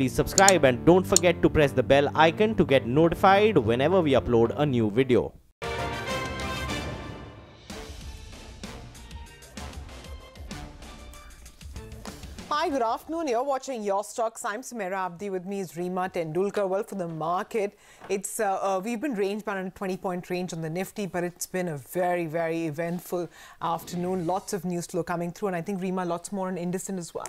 please subscribe and don't forget to press the bell icon to get notified whenever we upload a new video. Hi, good afternoon. You're watching Your Stocks. I'm Sumera Abdi. With me is Reema Tendulkar. Well, for the market, it's we've been range bound in a 20-point range on the Nifty, but it's been a very, very eventful afternoon. Lots of news flow coming through, and I think, Reema, lots more on IndusInd as well.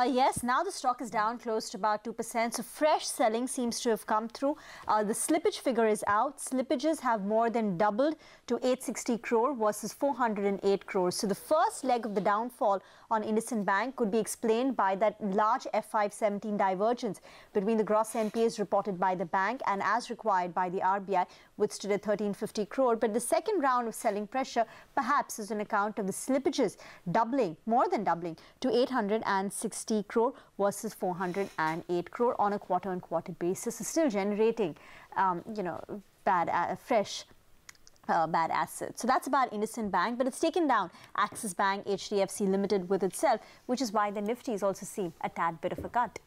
Yes, now the stock is down close to about 2%. So fresh selling seems to have come through. The slippage figure is out. Slippages have more than doubled to 860 crore versus 408 crores. So the first leg of the downfall on IndusInd Bank could be explained by that large F517 divergence between the gross NPAs reported by the bank and as required by the RBI, which stood at 1350 crore. But the second round of selling pressure perhaps is on account of the slippages doubling, more than doubling, to 860 crore versus 408 crore on a quarter-on-quarter basis. Is still generating, bad assets. So that's about IndusInd Bank, but it's taken down Axis Bank, HDFC Limited with itself, which is why the Nifty has also seen a tad bit of a cut.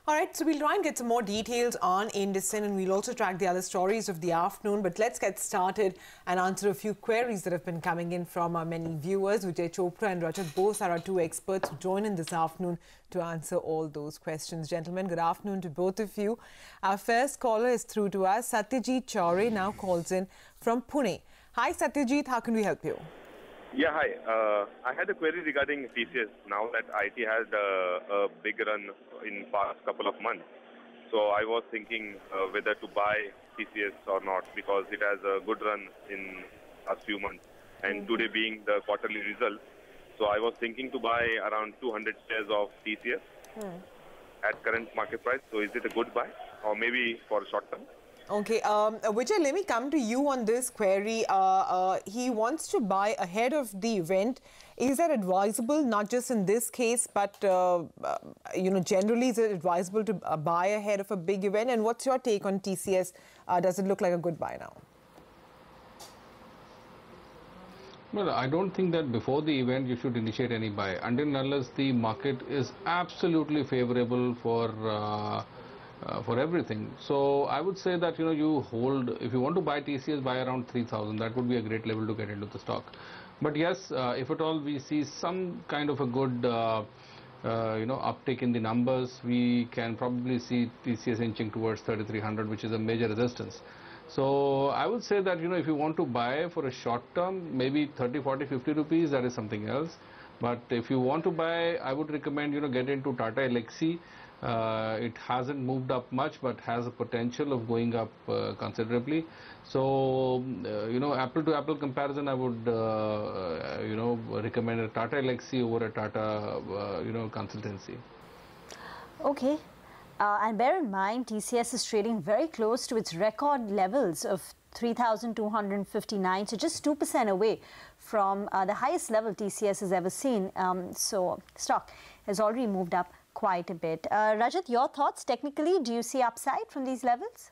All right, so we'll try and get some more details on IndusInd, and we'll also track the other stories of the afternoon. But let's get started and answer a few queries that have been coming in from our many viewers. Vijay Chopra and Rajat both are our two experts who join in this afternoon to answer all those questions. Gentlemen, good afternoon to both of you. Our first caller is through to us. Satyajit Chaure now calls in from Pune. Hi, Satyajit. How can we help you? Yeah, hi. I had a query regarding TCS. Now that IT had a big run in past couple of months, so I was thinking whether to buy TCS or not, because it has a good run in a few months, and today being the quarterly result, so I was thinking to buy around 200 shares of TCS at current market price. So is it a good buy, or maybe for short term? Okay, Vijay, let me come to you on this query. He wants to buy ahead of the event. Is that advisable, not just in this case, but, generally, is it advisable to buy ahead of a big event? And what's your take on TCS? Does it look like a good buy now? Well, I don't think that before the event you should initiate any buy. Until and unless the market is absolutely favorable for everything. So I would say that you hold, if you want to buy TCS, buy around 3,000. That would be a great level to get into the stock. But yes, if at all we see some kind of a good uptick in the numbers, we can probably see TCS inching towards 3,300, which is a major resistance. So I would say that if you want to buy for a short term, maybe 30, 40, 50 rupees, that is something else. But if you want to buy, I would recommend get into Tata Elxsi. It hasn't moved up much, but has a potential of going up considerably. So, apple to apple comparison, I would, recommend a Tata Elxsi over a Tata, consultancy. Okay. And bear in mind, TCS is trading very close to its record levels of 3,259, so just 2% away from the highest level TCS has ever seen. So stock has already moved up quite a bit. Rajat, your thoughts technically? Do you see upside from these levels?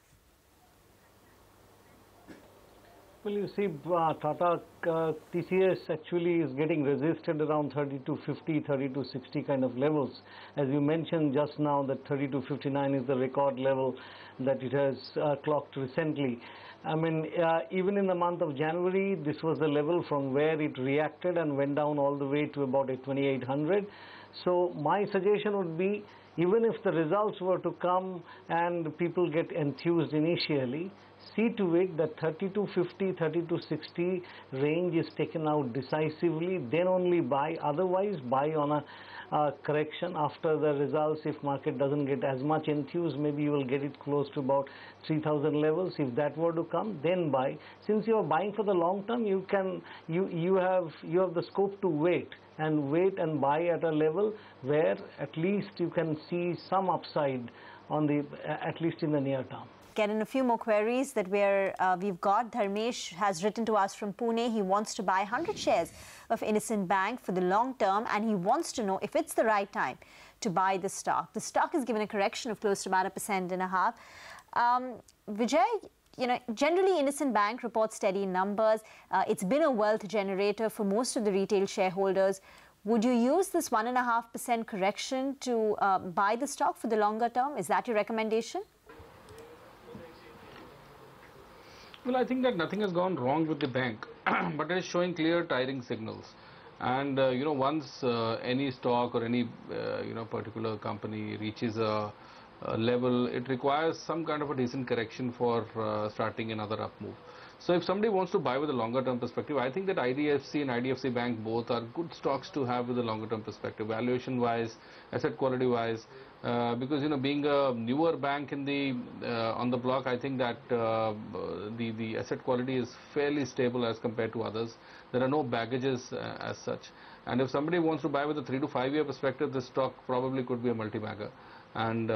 Well, you see, Tata TCS actually is getting resisted around 3250, 3260 kind of levels. As you mentioned just now, that 3259 is the record level that it has clocked recently. I mean, even in the month of January, this was the level from where it reacted and went down all the way to about 2800. So my suggestion would be, even if the results were to come and people get enthused initially, see to it that 3250, 3260 range is taken out decisively, then only buy. Otherwise, buy on a correction after the results. If market doesn't get as much enthused, maybe you will get it close to about 3,000 levels. If that were to come, then buy. Since you are buying for the long term, you have the scope to wait and buy at a level where at least you can see some upside on the at least in the near term. Get in a few more queries that we've got. Dharmesh has written to us from Pune. He wants to buy 100 shares of IndusInd Bank for the long term, and he wants to know if it's the right time to buy the stock. The stock is given a correction of close to about 1.5%. Vijay, generally IndusInd Bank reports steady numbers. It's been a wealth generator for most of the retail shareholders. Would you use this 1.5% correction to buy the stock for the longer term? Is that your recommendation? Well, I think that nothing has gone wrong with the bank, but it is showing clear tiring signals. And once any stock or any particular company reaches a level, it requires some kind of a decent correction for starting another up move. So if somebody wants to buy with a longer term perspective, I think that IDFC and IDFC Bank both are good stocks to have with a longer term perspective, valuation wise, asset quality wise, because being a newer bank in the on the block, I think that the asset quality is fairly stable as compared to others. There are no baggages as such, and if somebody wants to buy with a 3 to 5 year perspective, this stock probably could be a multi-bagger, and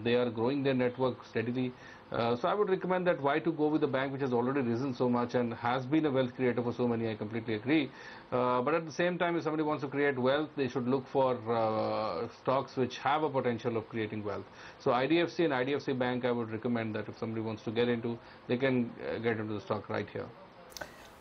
they are growing their network steadily. So I would recommend that why to go with a bank which has already risen so much and has been a wealth creator for so many. I completely agree. But at the same time, if somebody wants to create wealth, they should look for stocks which have a potential of creating wealth. So IDFC and IDFC Bank, I would recommend that if somebody wants to get into, they can get into the stock right here.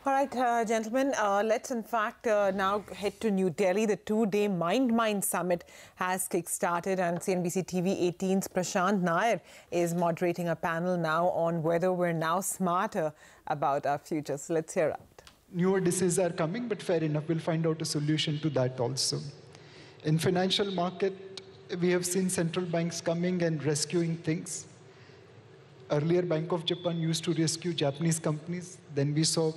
All right, gentlemen, let's in fact now head to New Delhi. The two-day Mind Summit has kick-started, and CNBC TV 18's Prashant Nair is moderating a panel now on whether we're now smarter about our future. So let's hear out. Newer diseases are coming, but fair enough, we'll find out a solution to that also. In financial market, we have seen central banks coming and rescuing things. Earlier, Bank of Japan used to rescue Japanese companies. Then we saw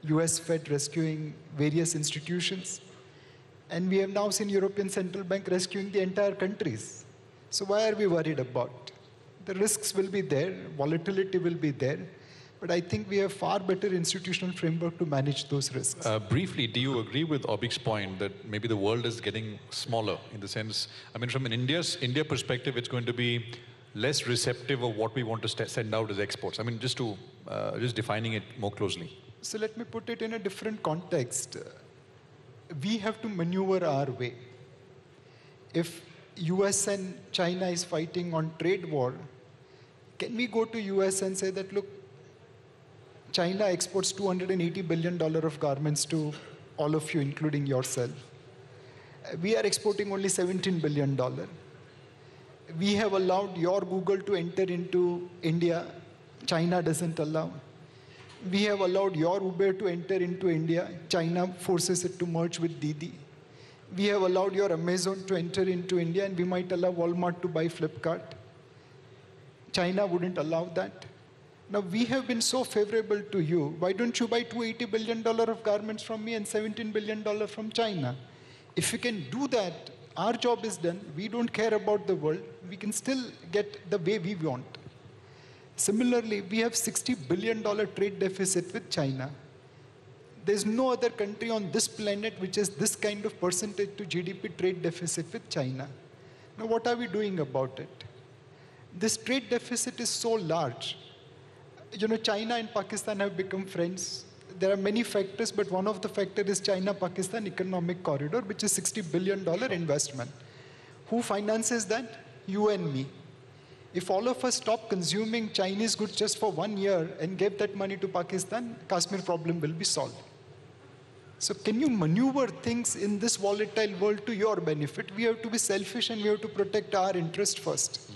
US Fed rescuing various institutions. And we have now seen European Central Bank rescuing the entire countries. So why are we worried about? The risks will be there, volatility will be there, but I think we have far better institutional framework to manage those risks. Briefly, do you agree with Obik's point that maybe the world is getting smaller in the sense, I mean, from an India perspective, it's going to be less receptive of what we want to send out as exports? I mean, just defining it more closely. So let me put it in a different context. We have to maneuver our way. If US and China is fighting on trade war, can we go to US and say that, look, China exports $280 billion of garments to all of you, including yourself. We are exporting only $17 billion. We have allowed your Google to enter into India. China doesn't allow. We have allowed your Uber to enter into India. China forces it to merge with Didi. We have allowed your Amazon to enter into India, and we might allow Walmart to buy Flipkart. China wouldn't allow that. Now, we have been so favorable to you. Why don't you buy $280 billion of garments from me and $17 billion from China? If you can do that, our job is done. We don't care about the world. We can still get the way we want. Similarly, we have $60 billion trade deficit with China. There's no other country on this planet which has this kind of percentage to GDP trade deficit with China. Now, what are we doing about it? This trade deficit is so large. China and Pakistan have become friends. There are many factors, but one of the factors is China-Pakistan Economic Corridor, which is $60 billion investment. Who finances that? You and me. If all of us stop consuming Chinese goods just for 1 year and gave that money to Pakistan, Kashmir problem will be solved. So can you maneuver things in this volatile world to your benefit? We have to be selfish and we have to protect our interest first.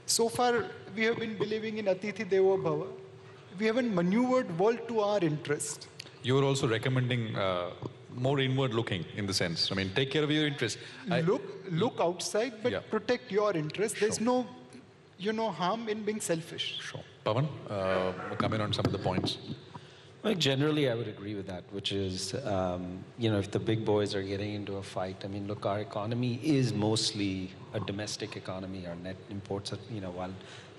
So far, we have been believing in Atithi Devo Bhava. We haven't maneuvered world to our interest. You are also recommending more inward looking in the sense. I mean, take care of your interest. Look outside, but protect your interest. There's no harm in being selfish. Sure. Pawan, comment on some of the points. Well, generally, I would agree with that, which is, if the big boys are getting into a fight, I mean, look, our economy is mostly a domestic economy. Our net imports, while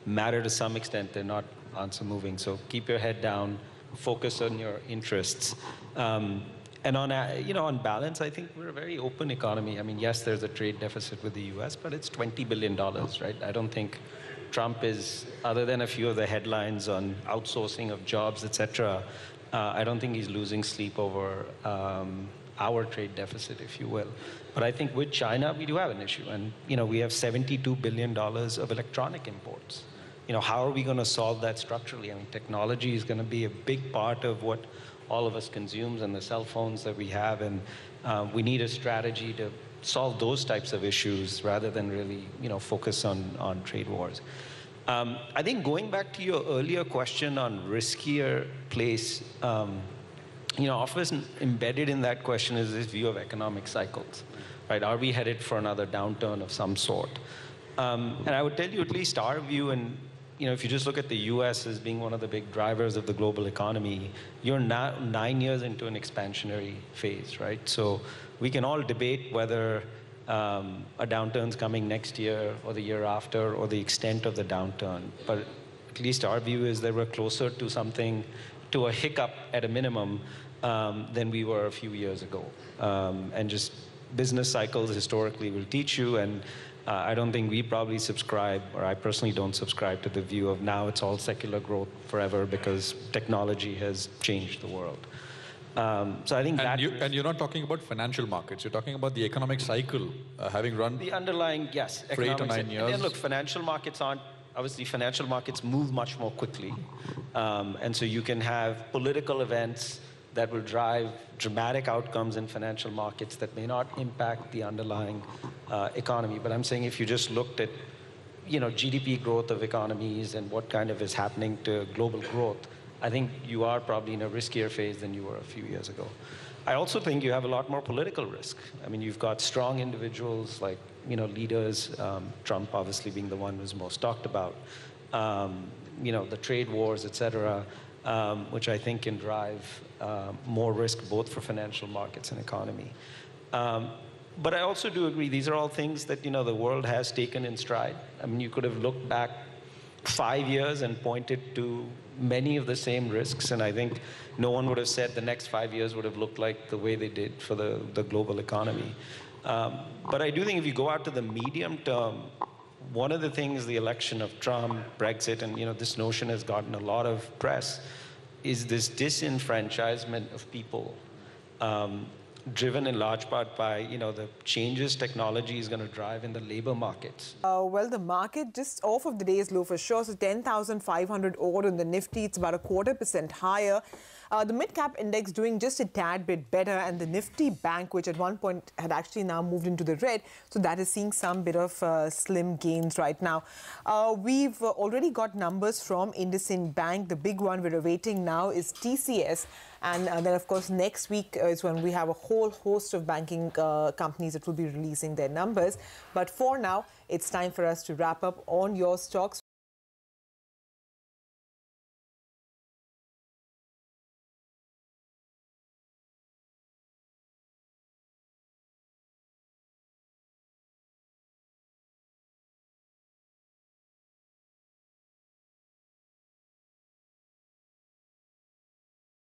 matter to some extent, they're not answer moving. So keep your head down, focus on your interests. And on balance, I think we're a very open economy. I mean, yes, there's a trade deficit with the US, but it's $20 billion, right? I don't think Trump is, other than a few of the headlines on outsourcing of jobs, etc., I don't think he's losing sleep over our trade deficit, if you will. But I think with China, we do have an issue. And, we have $72 billion of electronic imports. How are we going to solve that structurally? I mean, technology is going to be a big part of what all of us consumes and the cell phones that we have. And, We need a strategy to solve those types of issues rather than really, focus on trade wars. I think going back to your earlier question on riskier place, often embedded in that question is this view of economic cycles, right? Are we headed for another downturn of some sort? And I would tell you at least our view, and if you just look at the US as being one of the big drivers of the global economy, you're now 9 years into an expansionary phase, right? So we can all debate whether a downturn's coming next year or the year after or the extent of the downturn. But at least our view is that we're closer to something, to a hiccup at a minimum than we were a few years ago. And just business cycles historically will teach you, and I don't think we probably subscribe, or I personally don't subscribe to the view of now it's all secular growth forever because technology has changed the world. So I think and you're not talking about financial markets. You're talking about the economic cycle having run the underlying, yes, for 8 or 9 years. And then look, financial markets aren't, obviously financial markets move much more quickly. And so you can have political events that will drive dramatic outcomes in financial markets that may not impact the underlying economy. But I'm saying if you just looked at, GDP growth of economies and what kind of is happening to global growth, I think you are probably in a riskier phase than you were a few years ago. I also think you have a lot more political risk. I mean, you've got strong individuals like, leaders, Trump obviously being the one who's most talked about, the trade wars, et cetera, which I think can drive more risk both for financial markets and economy. But I also do agree, these are all things that, the world has taken in stride. I mean, you could have looked back 5 years and pointed to many of the same risks, and I think no one would have said the next 5 years would have looked like the way they did for the global economy. But I do think if you go out to the medium term, one of the things the election of Trump, Brexit, and this notion has gotten a lot of press, is this disenfranchisement of people, driven in large part by the changes technology is going to drive in the labor markets. Well, the market just off of the day's low for sure. So 10,500 odd on the Nifty. It's about 0.25% higher. The mid-cap index doing just a tad bit better, and the Nifty Bank, which at one point had actually now moved into the red, so that is seeing some bit of slim gains right now. We've already got numbers from IndusInd Bank. The big one we're awaiting now is TCS. And then, of course, next week is when we have a whole host of banking companies that will be releasing their numbers. But for now, it's time for us to wrap up on your stocks.